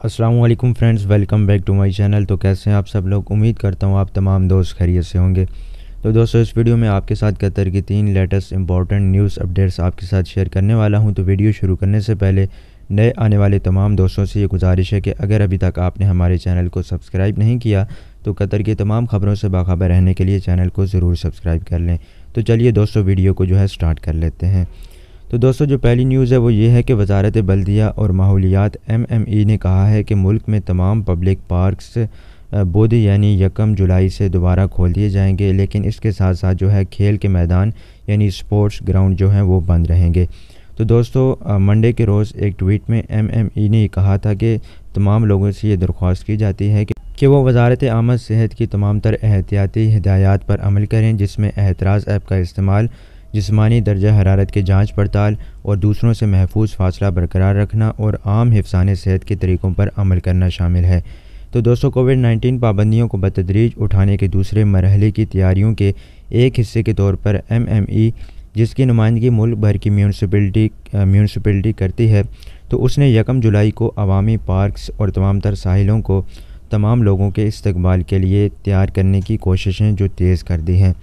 अस्सलाम वालेकुम friends, welcome back to my channel. तो कैसे हैं आप सब लोग? उम्मीद करता हूं आप तमाम दोस्त खैरियत से होंगे। तो दोस्तों, इस वीडियो में आपके साथ कतर की 3 लेटेस्ट इंपॉर्टेंट न्यूज़ अपडेट्स आपके साथ शेयर करने वाला हूं। तो वीडियो शुरू करने से पहले नए आने वाले तमाम दोस्तों से ये गुजारिश है कि अगर अभी तक आपने हमारे चैनल को सब्सक्राइब नहीं किया तो कतर की तमाम खबरों से बाखबर रहने के लिए चैनल को ज़रूर सब्सक्राइब कर लें। तो चलिए दोस्तों, वीडियो को स्टार्ट कर लेते हैं। तो दोस्तों, जो पहली न्यूज़ है वो ये है कि वज़ारत बल्दिया और माहौलियात MME ने कहा है कि मुल्क में तमाम पब्लिक पार्क्स बुध यानी 1 जुलाई से दोबारा खोल दिए जाएंगे, लेकिन इसके साथ साथ खेल के मैदान यानी स्पोर्ट्स ग्राउंड वो बंद रहेंगे। तो दोस्तों, मंडे के रोज़ एक ट्वीट में MME ने कहा था कि तमाम लोगों से ये दरख्वास्त की जाती है कि वो वज़ारत आमद सेहत की तमाम तर एहतियाती हिदायत पर अमल करें, जिसमें एहतराज़ ऐप का इस्तेमाल, जिस्मानी दर्जा हरारत की जांच पड़ताल और दूसरों से महफूज फासला बरकरार रखना और आम हिफ्ज़ाने सेहत के तरीक़ों पर अमल करना शामिल है। तो दोस्तों, कोविड-19 पाबंदियों को बतदरीज उठाने के दूसरे मरहले की तैयारियों के एक हिस्से के तौर पर MME, जिसकी नुमाइंदगी मुल्क भर की म्यूनसिपलिटी करती है, तो उसने 1 जुलाई को अवामी पार्क्स और तमाम तर साहिलों को तमाम लोगों के इस्तकबाल के लिए तैयार करने की कोशिशें तेज़ कर दी हैं।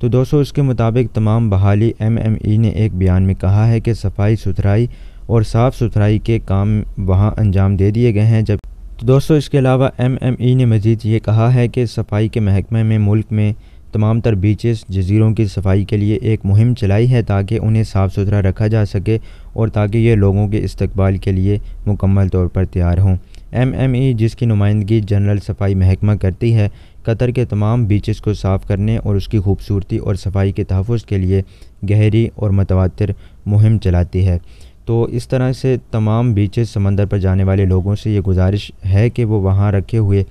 तो दोस्तों, इसके मुताबिक तमाम बहाली MME ने एक बयान में कहा है कि सफाई सुथराई और साफ़ सुथराई के काम वहां अंजाम दे दिए गए हैं। तो दोस्तों, इसके अलावा MME ने मज़ीद ये कहा है कि सफाई के महकमे में मुल्क में तमाम तर बीचेस जजीरों की सफाई के लिए एक मुहिम चलाई है ताकि उन्हें साफ़ सुथरा रखा जा सके और ताकि ये लोगों के इस्तकबाल के लिए मुकम्मल तौर पर तैयार हों। MME, जिसकी नुमाइंदगी जनरल सफाई महकमा करती है, कतर के तमाम बीचेस को साफ़ करने और उसकी खूबसूरती और सफाई के तहफ़्फ़ुज़ के लिए गहरी और मुतवातिर मुहिम चलाती है। तो इस तरह से तमाम बीचेस समंदर पर जाने वाले लोगों से ये गुजारिश है कि वो वहाँ रखे हुए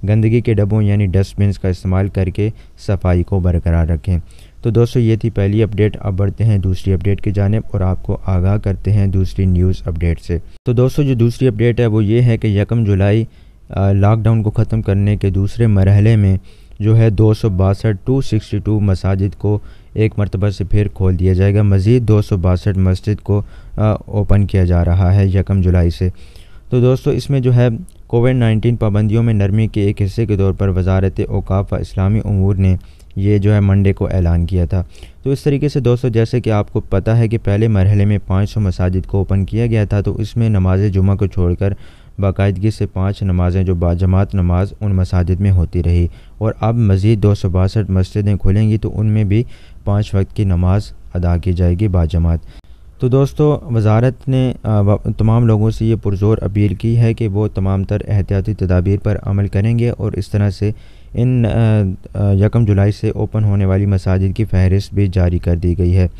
गंदगी के डब्बों यानी डस्टबिन्स का इस्तेमाल करके सफाई को बरकरार रखें। तो दोस्तों, ये थी पहली अपडेट। अब बढ़ते हैं दूसरी अपडेट की जानिब और आपको आगाह करते हैं दूसरी न्यूज़ अपडेट से। तो दोस्तों, जो दूसरी अपडेट है वो ये है कि 1 जुलाई लॉकडाउन को ख़त्म करने के दूसरे मरहले में 262 मसाजिद को एक मरतबा से फिर खोल दिया जाएगा। मज़ीद 262 मस्जिद को ओपन किया जा रहा है 1 जुलाई से। तो दोस्तों, इसमें कोविड-19 पाबंदियों में नरमी के एक हिस्से के तौर पर वज़ारत औक़ाफ़ व इस्लामी उमूर ने ये मंडे को ऐलान किया था। तो इस तरीके से दोस्तों, जैसे कि आपको पता है कि पहले मरहले में 500 मसाजिद को ओपन किया गया था, तो इसमें नमाज जुमा को छोड़कर बाकायदगी से 5 नमाज़ें जो बाजमात नमाज उन मसाजिद में होती रही, और अब मज़ीद 262 मस्जिदें खुलेंगी तो उनमें भी 5 वक्त की नमाज अदा की जाएगी बाजमात। तो दोस्तों, वज़ारत ने तमाम लोगों से ये पुरज़ोर अपील की है कि वो तमाम तर एहतियाती तदाबीर पर अमल करेंगे और इस तरह से इन 1 जुलाई से ओपन होने वाली मसाजिद की फ़हरिस्त भी जारी कर दी गई है।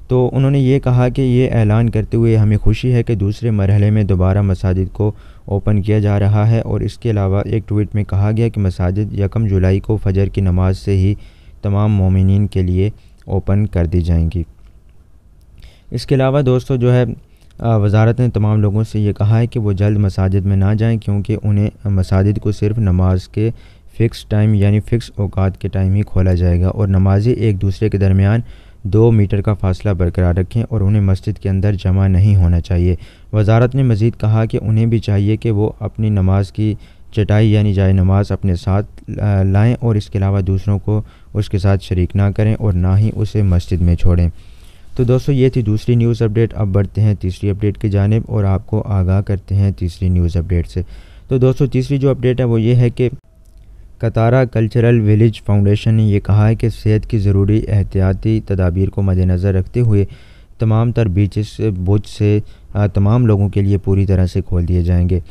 तो उन्होंने ये कहा कि ये ऐलान करते हुए हमें खुशी है कि दूसरे मरहले में दोबारा मसाजिद को ओपन किया जा रहा है, और इसके अलावा एक ट्वीट में कहा गया कि मसाजिद 1 जुलाई को फ़जर की नमाज से ही तमाम मोमिनीन के लिए ओपन कर दी जाएंगी। इसके अलावा दोस्तों, वज़ारत ने तमाम लोगों से ये कहा है कि वो जल्द मसाजिद में ना जाएं, क्योंकि उन्हें मसाजिद को सिर्फ नमाज के फ़िक्स टाइम यानी फ़िक्स औकात के टाइम ही खोला जाएगा, और नमाजी एक दूसरे के दरमियान 2 मीटर का फ़ासला बरकरार रखें और उन्हें मस्जिद के अंदर जमा नहीं होना चाहिए। वज़ारत ने मज़ीद कहा कि उन्हें भी चाहिए कि वो अपनी नमाज की चटाई यानी जाए नमाज अपने साथ लाएं, और इसके अलावा दूसरों को उसके साथ शरीक ना करें और ना ही उसे मस्जिद में छोड़ें। तो दोस्तों, ये थी दूसरी न्यूज़ अपडेट। अब बढ़ते हैं तीसरी अपडेट की जानिब और आपको आगाह करते हैं तीसरी न्यूज़ अपडेट से। तो दोस्तों, तीसरी जो अपडेट है वो ये है कि कतारा कल्चरल विलेज फाउंडेशन ने यह कहा है कि सेहत की ज़रूरी एहतियाती तदाबीर को मद्देनज़र रखते हुए तमाम तर बीचेस बुध से तमाम लोगों के लिए पूरी तरह से खोल दिए जाएंगे।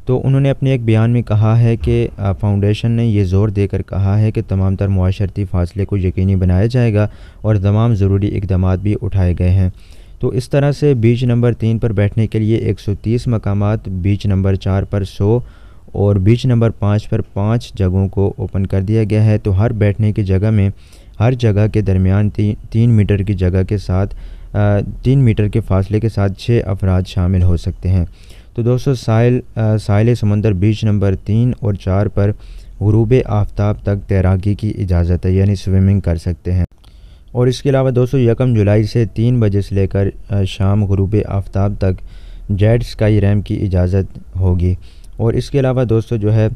तो उन्होंने अपने एक बयान में कहा है कि फाउंडेशन ने यह ज़ोर देकर कहा है कि तमाम तर मुआशरती फ़ासले को यकीनी बनाया जाएगा और तमाम ज़रूरी इक़दामात भी उठाए गए हैं। तो इस तरह से बीच नंबर 3 पर बैठने के लिए 130 मकामात, बीच नंबर 4 पर 100 और बीच नंबर 5 पर 5 जगहों को ओपन कर दिया गया है। तो हर बैठने की जगह में हर जगह के दरमियान 3 मीटर की जगह के साथ 3 मीटर के फ़ासले के साथ 6 अफराद शामिल हो सकते हैं। तो दोस्तों, साहिल समंदर बीच नंबर 3 और 4 पर गुरूब आफ्ताब तक तैराकी की इजाज़त है, यानी स्विमिंग कर सकते हैं। और इसके अलावा दोस्तों, 1 जुलाई से 3 बजे से लेकर शाम गुरूब आफ्ताब तक जेट स्काई रैम्प की इजाज़त होगी। اور اس کے علاوہ دوستو جو ہے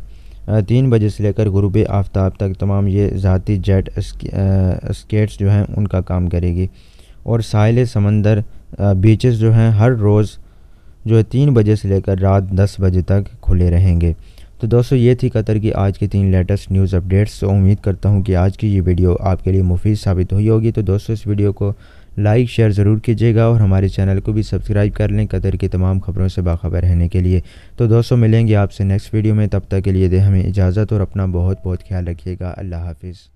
3 بجے سے لے کر غروب آفتاب تک تمام یہ ذاتی جیٹ اسکیٹس جو ہیں ان کا کام کرے گی، اور ساحل سمندر بیچز جو ہیں ہر روز جو ہے 3 بجے سے لے کر رات 10 بجے تک کھلے رہیں گے۔ تو دوستو یہ تھی قطر کی آج کی 3 لیٹسٹ نیوز اپڈیٹس۔ تو امید کرتا ہوں کہ آج کی یہ ویڈیو آپ کے لیے مفید ثابت ہوئی ہوگی۔ تو دوستو اس ویڈیو کو لائک شیئر ضرور کیجیے گا، اور ہمارے چینل کو بھی سبسکرائب کر لیں قطر کی تمام خبروں سے باخبر رہنے کے لیے۔ تو دوستو ملیں گے آپ سے نیکسٹ ویڈیو میں، تب تک کے لیے دیں ہمیں اجازت اور اپنا بہت بہت خیال رکھیے گا۔ اللہ حافظ۔